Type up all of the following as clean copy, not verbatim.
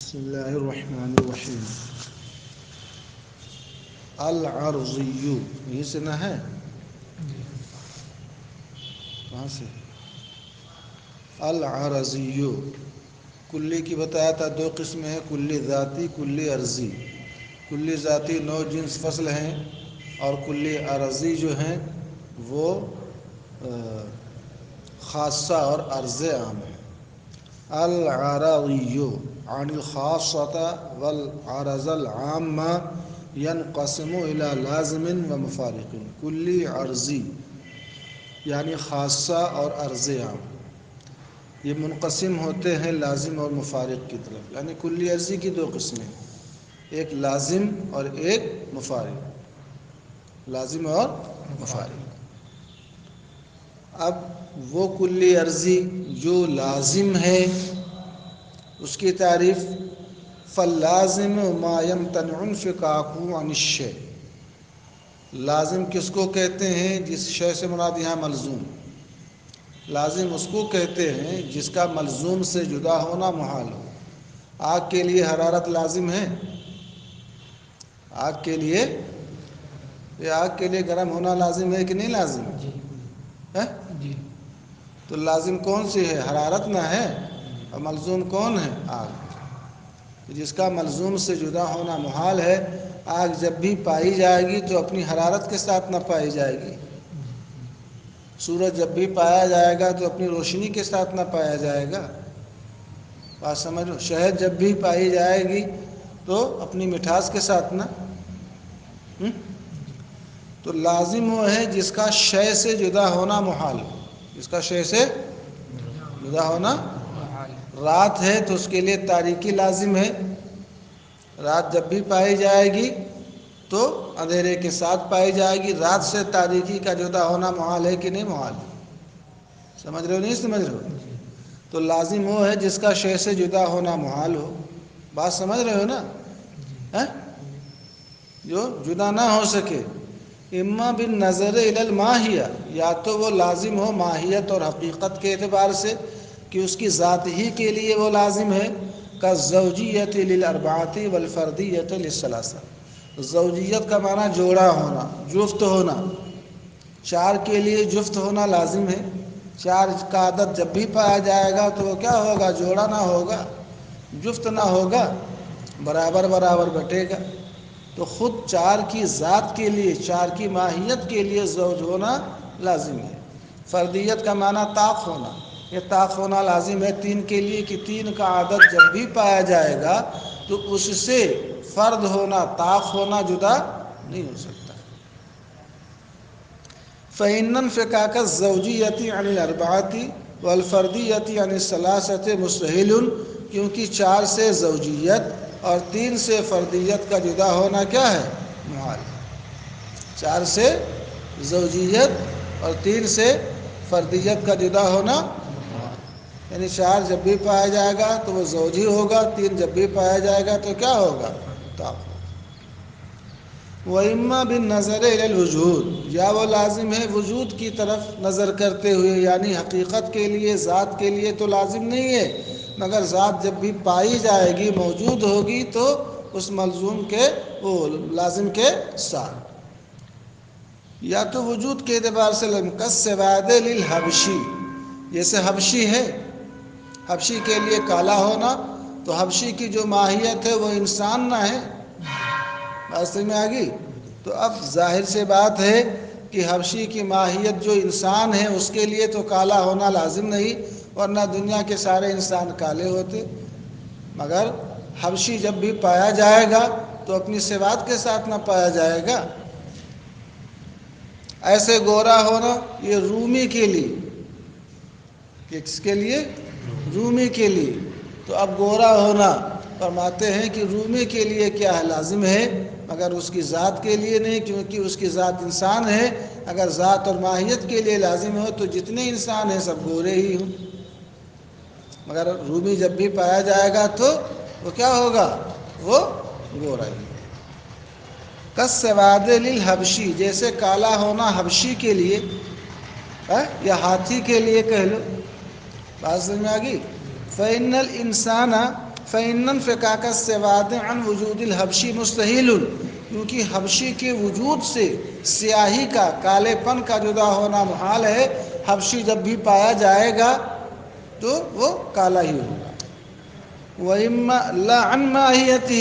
بسم اللہ الرحمن الرحیم. العرضی یہی سے نہ ہے؟ کہاں سے؟ العرضی کلی کی بتایا تھا دو قسم ہے، کلی ذاتی، کلی عرضی. کلی ذاتی نوع جنس فصل ہیں، اور کلی عرضی جو ہیں وہ خاصہ اور عرض عام ہے. العرضی عن الخاصة والعرض العام ينقسم الى لازم و مفارق. کلی عرضی یعنی خاصہ اور عرض عام یہ منقسم ہوتے ہیں لازم اور مفارق کی طرف. یعنی کلی عرضی کی دو قسمیں، ایک لازم اور ایک مفارق. لازم اور مفارق. اب وہ کلی عرضی جو لازم ہے اس کی تعریف فاللازم ما يمتنع انفكاكه عن الشيء. لازم کس کو کہتے ہیں؟ جس شے سے مراد یہاں ملزوم. لازم اس کو کہتے ہیں جس کا ملزوم سے جدا ہونا محال ہو. آگ کے لیے حرارت لازم ہے؟ آگ کے لیے گرم ہونا لازم ہے کہ نہیں لازم ہے؟ جی. تو لازم کون سی ہے؟ حرارت نہ ہے. اور ملزوم کون ہے؟ آگ. جس کا ملزوم سے جدا ہونا محال ہے، آگ جب بھی پائی جائے گی تو اپنی حرارت کے ساتھ نہ پائی جائے گی. سورج جب بھی پایا جائے گا تو اپنی روشنی کے ساتھ نہ پایا جائے گا. بات سمجھو. شہد جب بھی پائی جائے گی تو اپنی مٹھاس کے ساتھ نہ. تو لازم وہ ہے جس کا شے سے جدا ہونا محال ہو. جس کا شے سے جدا ہونا. رات ہے تو اس کے لیے تاریکی لازم ہے. رات جب بھی پائی جائے گی تو اندھیرے کے ساتھ پائی جائے گی. رات سے تاریکی کا جدا ہونا محال ہے کہ نہیں محال ہے؟ سمجھ رہے ہو نہیں سمجھ رہے ہو؟ تو لازم وہ ہے جس کا شے سے جدا ہونا محال ہو. بات سمجھ رہے ہو نا؟ جو جدا نہ ہو سکے. اما بالنظر الی الماہیہ، یا تو وہ لازم ہو ماہیت اور حقیقت کے اعتبار سے کہ اس کی ذات ہی کے لیے وہ لازم ہے. کالزوجیۃ للاربعۃ والفردیۃ للثلاثہ. زوجیت کا معنی جوڑا ہونا، جفت ہونا. چار کے لیے جفت ہونا لازم ہے. چار کا عدد جب بھی پایا جائے گا تو وہ کیا ہوگا؟ جوڑا نہ ہوگا، جفت نہ ہوگا، برابر برابر بٹے گا. تو خود چار کی ذات کے لیے، چار کی ماہیت کے لیے زوج ہونا لازم ہے. فردیت کا معنی طاق ہونا. یہ طاق ہونا لازم ہے تین کے لیے کہ تین کا عدد جب بھی پایا جائے گا تو اس سے فرد ہونا، طاق ہونا جدا نہیں ہو سکتا. فإن انفكاك الزوجية عن الأربعة والفردية عن الثلاثة مستحيل. کیونکہ چار سے زوجیت اور تین سے فردیت کا جدا ہونا کیا ہے؟ محال. چار سے زوجیت اور تین سے فردیت کا جدا ہونا محال. یعنی چار جب بھی پایا جائے گا تو وہ زوجی ہوگا، تین جب بھی پایا جائے گا تو کیا ہوگا؟ طاق ہوگا. وَإِمَّا بِالنَّظَرِ إِلَى الْوُجُودِ، یا وہ لازم ہے وجود کی طرف نظر کرتے ہوئے. یعنی حقیقت کے لیے، ذات کے لیے تو لازم نہیں ہے، مگر ذات جب بھی پائی جائے گی، موجود ہوگی تو اس ملزوم کے، وہ لازم کے ساتھ. یا تو وجود کے اعتبار سے کالسواد للحبشی، جیسے حبشی ہے. حبشی کے لیے کالا ہونا، تو حبشی کی جو ماہیت ہے وہ انسان نہ ہے. بات سمجھ میں آ گئی؟ تو اب ظاہر سے بات ہے کہ حبشی کی ماہیت جو انسان ہے اس کے لیے تو کالا ہونا لازم نہیں، ورنہ دنیا کے سارے انسان کالے ہوتے. مگر حبشی جب بھی پایا جائے گا تو اپنی سواد کے ساتھ نہ پایا جائے گا. ایسے گورا ہونا یہ رومی کے لیے، کس کے لیے؟ رومی کے لیے. تو اب گورا ہونا فرماتے ہیں کہ رومی کے لیے کیا ہے؟ لازم ہے، مگر اس کی ذات کے لیے نہیں، کیونکہ اس کی ذات انسان ہے. اگر ذات اور ماہیت کے لیے لازم ہو تو جتنے انسان ہیں سب گورے ہی ہوں. مگر رومی جب بھی پایا جائے گا تو وہ کیا ہوگا؟ وہ گورا ہی. کالسواد للحبشی، جیسے کالا ہونا حبشی کے لیے یا ہاتھی کے لیے کہہ لو. بات سمجھ میں آ گئی؟ فإن الإنسان فإن انفكاك السواد عن وجود الحبشی مستحیل، کیونکہ حبشی کے وجود سے سیاہی کا، کالے پن کا جدا ہونا محال ہے۔ حبشی جب بھی پایا جائے گا تو وہ کالا ہی ہوگا۔ وَإِمَّا لَا عَنْ مَاهِيَتِهِ،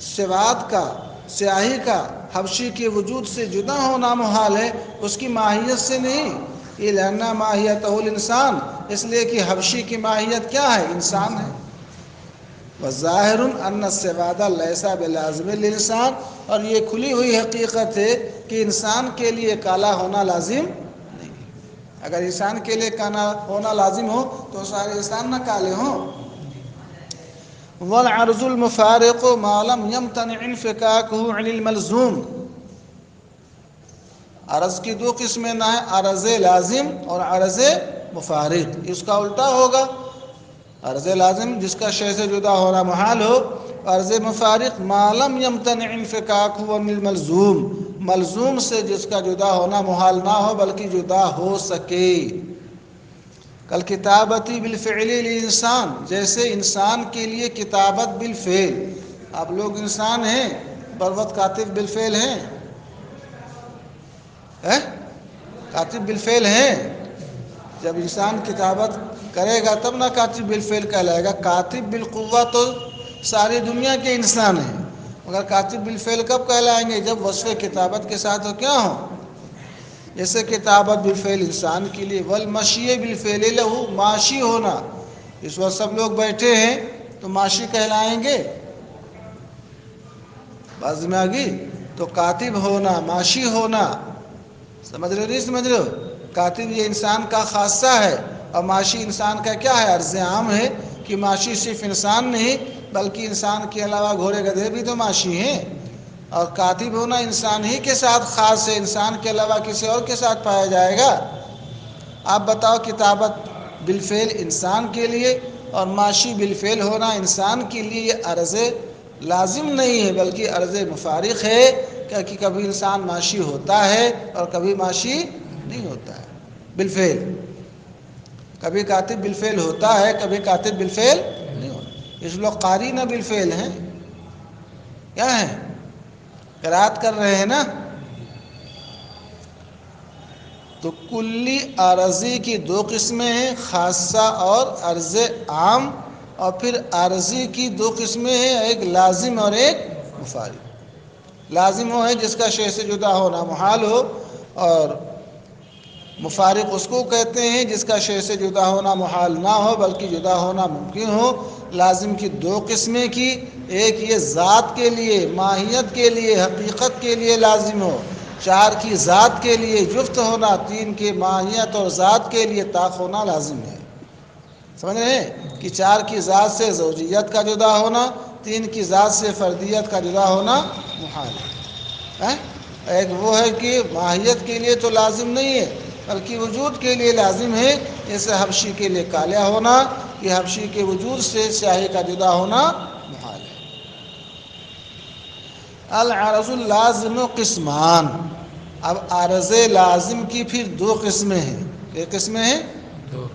سواد کا، سیاہی کا حبشی کے وجود سے جدا ہونا محال ہے، اس کی ماہیت سے نہیں۔ لِأَنَّ مَاهِيَتَهُ الْإِنسان، اس لیے کہ حبشی کی ماہیت کیا ہے؟ انسان ہے۔ وَظَاهِرٌ أَنَّ السَّوَادَ لَيْسَ بِلَازِمٍ لِلْإِنسان، اور یہ کھلی ہوئی حقیقت ہے کہ انسان کے لیے کالا ہونا لازم نہیں ہے۔ اگر انسان کے لیے کالا ہونا لازم ہو تو سارے انسان نہ کالے ہوں۔ وَالْعَرْضُ الْمُفَارِقُ مَا لَمْ يَمْتَنِعْ انْفِكَاكُهُ عَنِ الْمَلْزُومِ، عرض کی دو قسمیں نہ ہیں، عرض لازم اور عرض مفارق۔ اس کا الٹا ہوگا، عرض لازم جس کا شے سے جدا ہونا محال ہو، عرض مفارق ما لم يمتنع انفكاكه عن الملزوم، ملزوم سے جس کا جدا ہونا محال نہ ہو بلکہ جدا ہو سکے۔ کالکتابتی بالفعل للانسان، جیسے انسان کے لیے کتابت بالفعل۔ آپ لوگ انسان ہیں، بروقت کاتب بالفعل ہیں، کاتب بالفعل ہیں۔ جب انسان کتابت کرے گا تب نہ کاتب بالفعل کہلائے گا۔ کاتب بالقوہ تو ساری دنیا کے انسان ہیں، مگر کاتب بالفعل کب کہلائیں گے؟ جب وصف کتابت کے ساتھ ہو کیا ہو؟ جیسے کتابت بالفعل انسان کے لیے، والمشی بالفعل لہو، ماشی ہونا۔ اس وقت سب لوگ بیٹھے ہیں تو ماشی کہلائیں گے، بات میں آگی؟ تو کاتب ہونا، ماشی ہونا، سمجھ رہے نہیں سمجھ رہے ہو؟ کاتب یہ انسان کا خاصہ ہے، اور ماشی انسان کا کیا ہے؟ عرض عام ہے کہ ماشی صرف انسان نہیں بلکہ انسان کے علاوہ گھوڑے گدھے بھی تو ماشی ہیں۔ اور کاتب ہونا انسان ہی کے ساتھ خاص ہے، انسان کے علاوہ کسی اور کے ساتھ پایا جائے گا؟ آپ بتاؤ، کتابت بالفعل انسان کے لیے اور ماشی بالفعل ہونا انسان کے لیے یہ عرض لازم نہیں ہے بلکہ عرض مفارق ہے، کہ کبھی انسان ماشی ہوتا ہے اور کبھی ماشی نہیں ہوتا ہے بالفعل۔ کبھی کاتب بالفعل ہوتا ہے، کبھی کاتب بالفعل نہیں ہوتا۔ اس لوگ قاری نہ بالفعل ہیں، کیا ہیں؟ قرات کر رہے ہیں نا۔ تو کلی عارضی کی دو قسمیں ہیں، خاصہ اور عرض عام، اور پھر عارضی کی دو قسمیں ہیں، ایک لازم اور ایک مفارق۔ لازم وہ ہے جس کا شے سے جدا ہونا محال ہو، اور مفارق اس کو کہتے ہیں جس کا شے سے جدا ہونا محال نہ ہو بلکہ جدا ہونا ممکن ہو۔ لازم کی دو قسمیں کی، ایک یہ ذات کے لیے، ماہیت کے لیے، حقیقت کے لیے لازم ہو، چار کی ذات کے لیے جفت ہونا، تین کے ماہیت اور ذات کے لیے طاق ہونا لازم ہے۔ سمجھ رہے ہیں کہ چار کی ذات سے زوجیت کا جدا ہونا، تین کی ذات سے فردیت کا جدا ہونا محال ہے۔ ایک وہ ہے کہ ماہیت کے لیے تو لازم نہیں ہے بلکہ وجود کے لیے لازم ہے، جیسے حبشی کے لیے کالیا ہونا، کہ حبشی کے وجود سے سیاہی کا جدا ہونا محال ہے۔ العرض اللازم قسمان، اب عرض لازم کی پھر دو قسمیں ہیں۔ کیا قسمیں ہیں؟ دو۔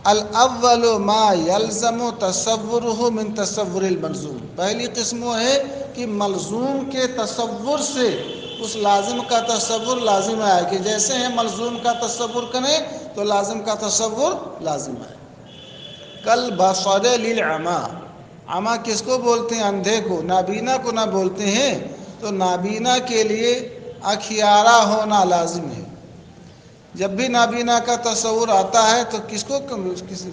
الاول ما یلزم تصورہ من تصور الملزوم، پہلی قسم وہ ہے کہ ملزوم کے تصور سے اس لازم کا تصور لازم آئے، کہ جیسے ہیں ملزوم کا تصور کریں تو لازم کا تصور لازم آئے۔ کل بصر للعما، عما کس کو بولتے ہیں؟ اندھے کو، نابینا کو نہ بولتے ہیں، تو نابینا کے لیے اکھیارہ ہونا لازم ہے۔ جب بھی نابینا کا تصور آتا ہے تو کس کو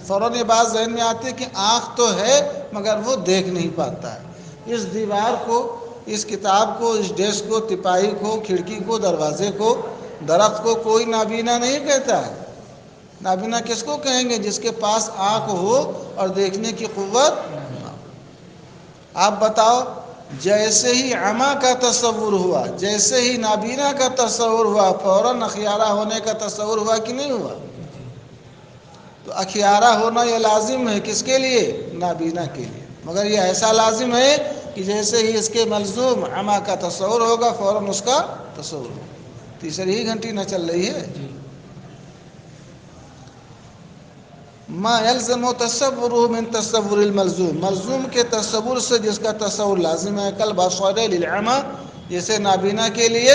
فوراً یہ بات ذہن میں آتی ہے کہ آنکھ تو ہے مگر وہ دیکھ نہیں پاتا ہے۔ اس دیوار کو، اس کتاب کو، اس ڈیسک کو، تپاہی کو، کھڑکی کو، دروازے کو، درخت کو کوئی نابینا نہیں کہتا ہے۔ نابینا کس کو کہیں گے؟ جس کے پاس آنکھ ہو اور دیکھنے کی قوت نہ ہو۔ آپ بتاؤ، جیسے ہی عما کا تصور ہوا، جیسے ہی نابینا کا تصور ہوا، فوراً اخیارہ ہونے کا تصور ہوا کہ نہیں ہوا؟ تو اخیارہ ہونا یہ لازم ہے کس کے لیے؟ نابینا کے لیے، مگر یہ ایسا لازم ہے کہ جیسے ہی اس کے ملزوم عما کا تصور ہوگا فوراً اس کا تصور ہوگا۔ تیسری ہی گھنٹی نہ چل رہی ہے۔ ما یلزم تصور من تصور الملزوم، ملزوم کے تصور سے جس کا تصور لازم ہے، کل بصر للعمى، جیسے نابینا کے لیے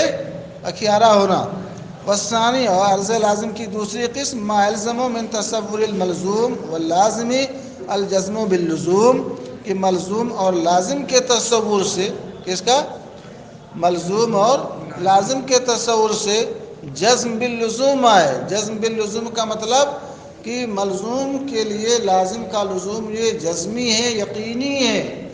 اکھیارا ہونا. والثانی، اور عرض لازم کی دوسری قسم، ما یلزم من تصور الملزوم واللازم الجزم باللزوم، کہ ملزوم اور لازم کے تصور سے، کس کا؟ ملزوم اور لازم کے تصور سے جزم باللزوم آئے. جزم باللزوم کا مطلب کہ ملزوم کے لیے لازم کا لزوم یہ جزمی ہے، یقینی ہے.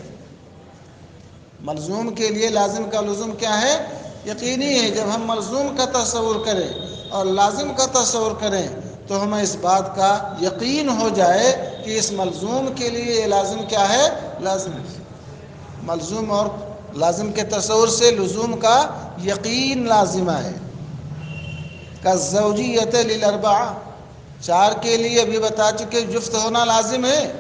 ملزوم کے لیے لازم کا لزوم کیا ہے؟ یقینی ہے. جب ہم ملزوم کا تصور کریں اور لازم کا تصور کریں تو ہمیں اس بات کا یقین ہو جائے کہ اس ملزوم کے لیے یہ لازم کیا ہے؟ لازم. ملزوم اور لازم کے تصور سے لزوم کا یقین لازمہ ہے. کالزوجیۃ للاربعہ، چار کے لیے ابھی بتا چکے جفت ہونا لازم ہے،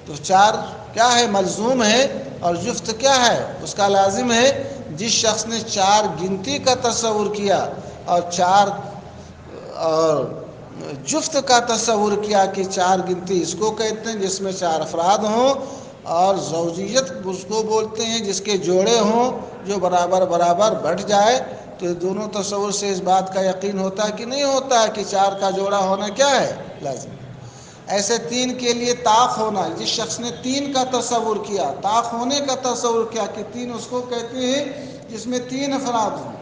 تو چار کیا ہے؟ ملزوم ہے، اور جفت کیا ہے؟ اس کا لازم ہے. جس شخص نے چار گنتی کا تصور کیا اور جفت کا تصور کیا کہ چار گنتی اس کو کہتے ہیں جس میں چار افراد ہوں، اور زوجیت اس کو بولتے ہیں جس کے جوڑے ہوں جو برابر برابر بٹ جائے، تو دونوں تصور سے اس بات کا یقین ہوتا ہے کہ نہیں ہوتا ہے کہ چار کا جوڑا ہونا کیا ہے؟ لازم. ایسے تین کے لیے طاق ہونا، جس شخص نے تین کا تصور کیا، طاق ہونے کا تصور کیا کہ تین اس کو کہتے ہیں جس میں تین افراد ہوں،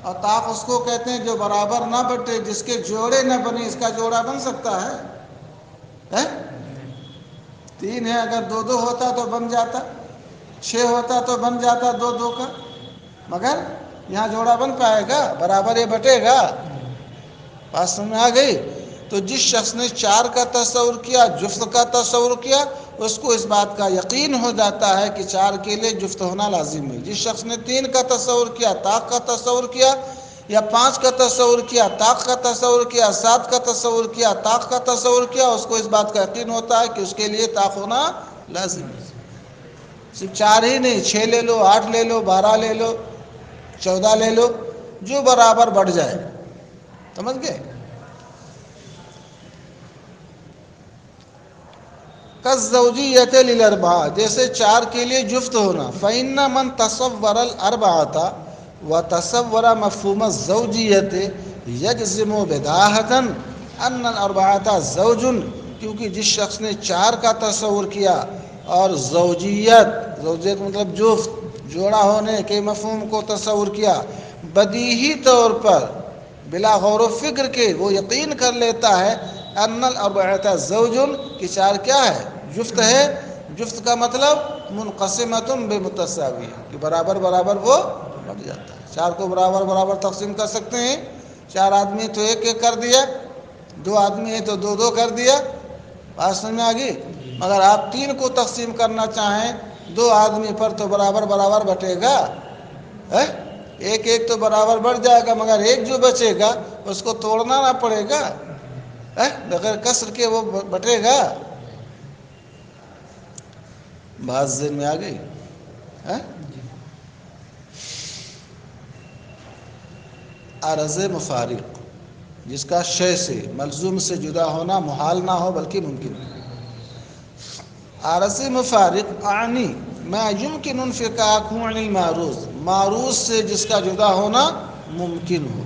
اور طاق اس کو کہتے ہیں جو برابر نہ بٹے، جس کے جوڑے نہ بنے. اس کا جوڑا بن سکتا ہے؟ تین ہے، اگر دو دو ہوتا تو بن جاتا، چھ ہوتا تو بن جاتا دو دو کا، مگر یہاں جوڑا بن پائے گا؟ برابر یہ بٹے گا؟ بات سمجھ میں آ گئی؟ تو جس شخص نے چار کا تصور کیا، جفت کا تصور کیا، اس کو اس بات کا یقین ہو جاتا ہے کہ چار کے لیے جفت ہونا لازم ہے. جس شخص نے تین کا تصور کیا، طاق کا تصور کیا، یا پانچ کا تصور کیا، طاق کا تصور کیا، سات کا تصور کیا، طاق کا تصور کیا، اس کو اس بات کا یقین ہوتا ہے کہ اس کے لیے طاق ہونا لازم ہے. صرف چار ہی نہیں، 6 لے لو، 8 لے لو، 12 لے لو، 14 لے لو، جو برابر بڑھ جائے. سمجھ گئے؟ کالزوجیۃ للاربعہ، جیسے چار کے لیے جفت ہونا. فإن من تصور الاربعۃ وتصور مفہوم الزوجیۃ یجزم بداہۃ ان الاربعۃ زوج، کیونکہ جس شخص نے چار کا تصور کیا اور زوجیت مطلب جفت، جوڑا ہونے کے مفہوم کو تصور کیا، بدیہی طور پر بلا غور و فکر کے وہ یقین کر لیتا ہے ان الاربعۃ زوج، کہ چار کیا ہے؟ جفت ہے. جفت کا مطلب منقسمۃ بمتساوی، کہ برابر برابر وہ بٹ جاتا ہے. چار کو برابر برابر تقسیم کر سکتے ہیں. چار آدمی تو ایک ایک کر دیا، دو آدمی ہے تو دو دو کر دیا. بات سمجھ میں آ گئی؟ مگر آپ تین کو تقسیم کرنا چاہیں دو آدمی پر تو برابر برابر بٹے گا. ایک ایک تو برابر بڑھ جائے گا، مگر ایک جو بچے گا اس کو توڑنا نہ پڑے گا، بغیر کسر کے وہ بٹے گا. بات ذہن میں آ گئی؟ عرض مفارق، جس کا شے سے ملزوم سے جدا ہونا محال نہ ہو بلکہ ممکن ہو. عرض مفارق اعنی ما یمکن انفکاکہ عن المعروض، معروض سے جس کا جدا ہونا ممکن ہو.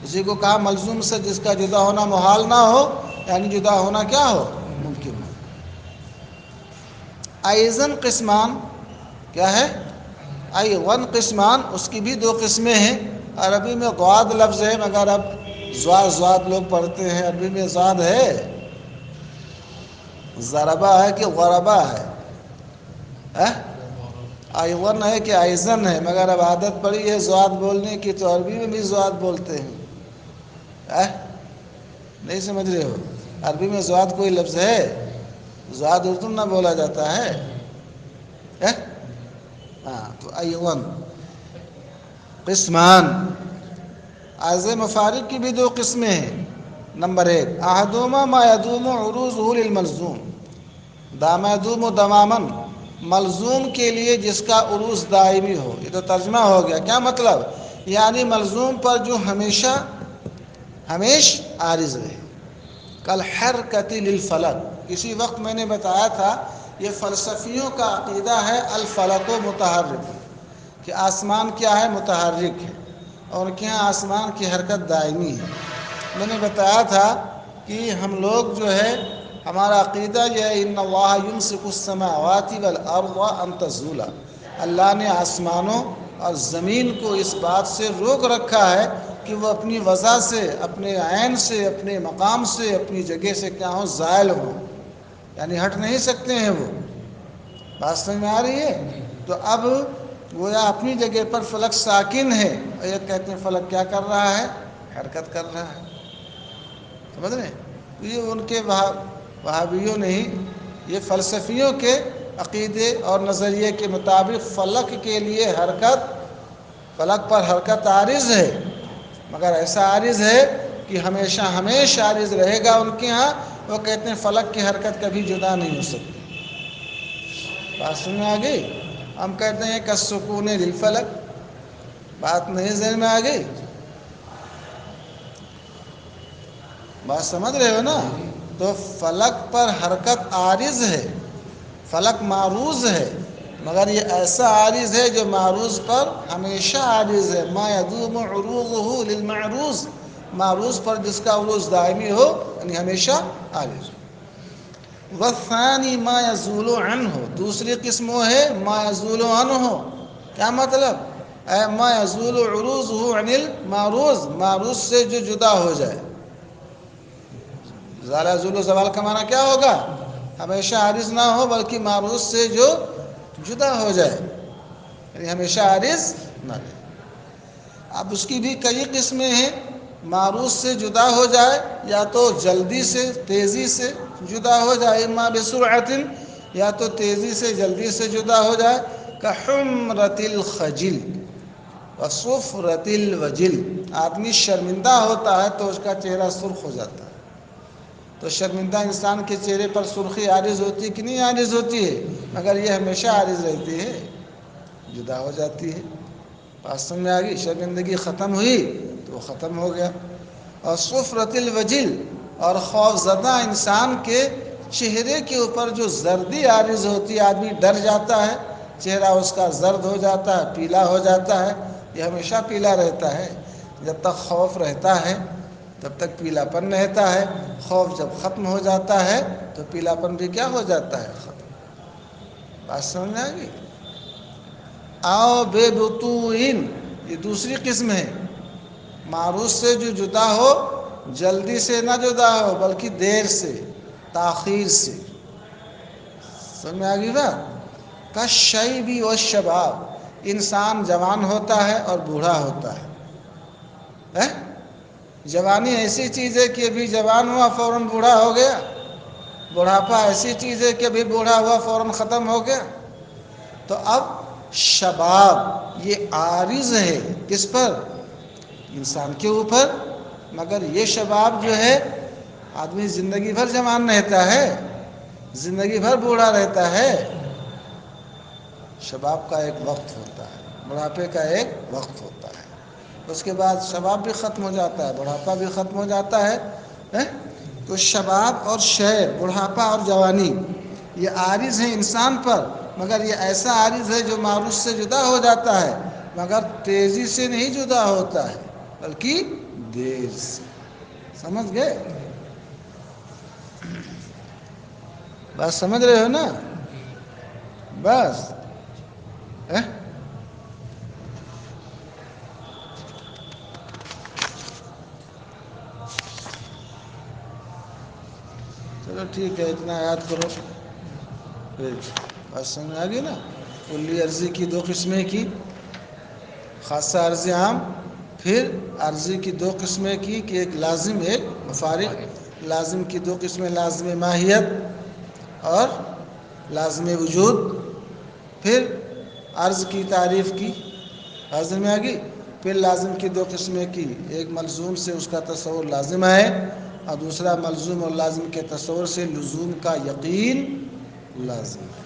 اسی کو کہا ملزوم سے جس کا جدا ہونا محال نہ ہو، یعنی جدا ہونا کیا ہو؟ ممکن ہو. ایضاً قسمان، کیا ہے؟ ایضاً قسمان، اس کی بھی دو قسمیں ہیں. عربی میں ضاد لفظ ہے، مگر اب زواد لوگ پڑھتے ہیں. عربی میں ضاد ہے، ضربہ ہے کہ غربہ ہے؟ ایضاً ہے کہ ایضاً ہے، مگر اب عادت پڑی ہے ضاد بولنے کی تو عربی میں بھی ضاد بولتے ہیں. نہیں سمجھ رہے ہو؟ عربی میں ضاد کوئی لفظ ہے؟ ضاد اردو نہ بولا جاتا ہے. تو ایضاً قسمان. عرض مفارق کی بھی دو قسمیں ہیں. نمبر 1، احدہما ما یدوم عروضہ للملزوم، دام یدوم دماماً، ملزوم کے لیے جس کا عروض دائمی ہو. یہ تو ترجمہ ہو گیا. کیا مطلب؟ یعنی ملزوم پر جو ہمیش عارض رہے. کالحرکۃ للفلک، اسی وقت میں نے بتایا تھا یہ فلسفیوں کا عقیدہ ہے الفلک و متحرک، کہ آسمان کیا ہے؟ متحرک ہے، اور ان کے یہاں آسمان کی حرکت دائمی ہے۔ میں نے بتایا تھا کہ ہم لوگ جو ہے ہمارا عقیدہ یہ ہے ان اللہ یمسک السماوات والارض ان تزولا، اللہ نے آسمانوں اور زمین کو اس بات سے روک رکھا ہے کہ وہ اپنی وضع سے، اپنے عین سے، اپنے مقام سے، اپنی جگہ سے کیا ہوں؟ زائل ہوں، یعنی ہٹ نہیں سکتے ہیں وہ۔ بات سمجھ میں آ رہی ہے؟ تو اب گویا اپنی جگہ پر فلک ساکن ہے، اور یہ کہتے ہیں فلک کیا کر رہا ہے؟ حرکت کر رہا ہے۔ سمجھ رہے ہیں؟ یہ ان کے وہابیوں نہیں، یہ فلسفیوں کے عقیدے اور نظریے کے مطابق فلک کے لیے حرکت، فلک پر حرکت عارض ہے، مگر ایسا عارض ہے کہ ہمیشہ ہمیشہ عارض رہے گا ان کے ہاں۔ وہ کہتے ہیں فلک کی حرکت کبھی جدا نہیں ہو سکتی۔ بات سن میں آ گئی؟ ہم کہتے ہیں کالسکون للفلک، بات نہیں ذہن میں آ گئی؟ بات سمجھ رہے ہو نا؟ تو فلک پر حرکت عارض ہے، فلک معروض ہے، مگر یہ ایسا عارض ہے جو معروض پر ہمیشہ عارض ہے۔ ما یدوم عروضہ للمعروض، معروض پر جس کا عروض دائمی ہو یعنی ہمیشہ عارض۔ والثانی ما یزول عنہ، دوسری قسم وہ ہے ما یزول عنہ، کیا مطلب؟ اے ما یزول عروضہ عن المعروض، معروض سے جو جدا ہو جائے۔ زال یزول و زوال کا معنی کیا ہوگا؟ ہمیشہ عارض نہ ہو بلکہ معروض سے جو جدا ہو جائے، یعنی ہمیشہ عارض نہ رہے۔ اب اس کی بھی کئی قسمیں ہیں۔ معروض سے جدا ہو جائے یا تو جلدی سے، تیزی سے جدا ہو جائے، اما بسرعت، یا تو تیزی سے جلدی سے جدا ہو جائے، کحمرۃ الخجل وصفرۃ الوجل، آدمی شرمندہ ہوتا ہے تو اس کا چہرہ سرخ ہو جاتا ہے۔ تو شرمندہ انسان کے چہرے پر سرخی عارض ہوتی ہے کہ نہیں عارض ہوتی ہے؟ مگر یہ ہمیشہ عارض رہتی ہے، جدا ہو جاتی ہے۔ بات سمجھ میں آ گئی؟ شرمندگی ختم ہوئی تو وہ ختم ہو گیا۔ اور صفرۃ الوجل، اور خوف زدہ انسان کے چہرے کے اوپر جو زردی عارض ہوتی ہے، آدمی ڈر جاتا ہے، چہرہ اس کا زرد ہو جاتا ہے، پیلا ہو جاتا ہے۔ یہ ہمیشہ پیلا رہتا ہے، جب تک خوف رہتا ہے تب تک پیلا پن رہتا ہے، خوف جب ختم ہو جاتا ہے تو پیلا پن بھی کیا ہو جاتا ہے؟ ختم۔ بات سمجھ میں آ گئی؟ آؤ بے بطوئن، یہ دوسری قسم ہے، معروض سے جو جدا ہو، جلدی سے نہ جدا ہو بلکہ دیر سے، تاخیر سے۔ سمجھ میں آ گئی بات؟ کالشیب والشباب، انسان جوان ہوتا ہے اور بوڑھا ہوتا ہے۔ جوانی ایسی چیز ہے کہ ابھی جوان ہوا فوراً بوڑھا ہو گیا، بڑھاپا ایسی چیز ہے کہ ابھی بوڑھا ہوا فوراً ختم ہو گیا۔ تو اب شباب یہ عارض ہے کس پر؟ انسان کے اوپر، مگر یہ شباب جو ہے آدمی زندگی بھر جوان رہتا ہے، زندگی بھر بوڑھا رہتا ہے۔ شباب کا ایک وقت ہوتا ہے، بڑھاپے کا ایک وقت ہوتا ہے، اس کے بعد شباب بھی ختم ہو جاتا ہے، بڑھاپا بھی ختم ہو جاتا ہے۔ تو شباب اور شیب، بڑھاپا اور جوانی، یہ عارض ہیں انسان پر، مگر یہ ایسا عارض ہے جو معروض سے جدا ہو جاتا ہے، مگر تیزی سے نہیں جدا ہوتا ہے بلکہ دیر سے۔ سمجھ گئے؟ بات سمجھ رہے ہو نا؟ بس چلو ٹھیک ہے، اتنا یاد کرو۔ پھر بات سمجھ آ گئی نا؟ کلی عرضی کی دو قسمیں کی، خاصہ عرض عام، پھر عرضی کی دو قسمیں کی کہ ایک لازم ایک مفارق۔ لازم کی دو قسمیں، لازم ماہیت اور لازم وجود۔ پھر عرض کی تعریف کی، عرض میں آ گئی۔ پھر لازم کی دو قسمیں کی، ایک ملزوم سے اس کا تصور لازم ہے، اور دوسرا ملزوم اور لازم کے تصور سے لزوم کا یقین لازم ہے۔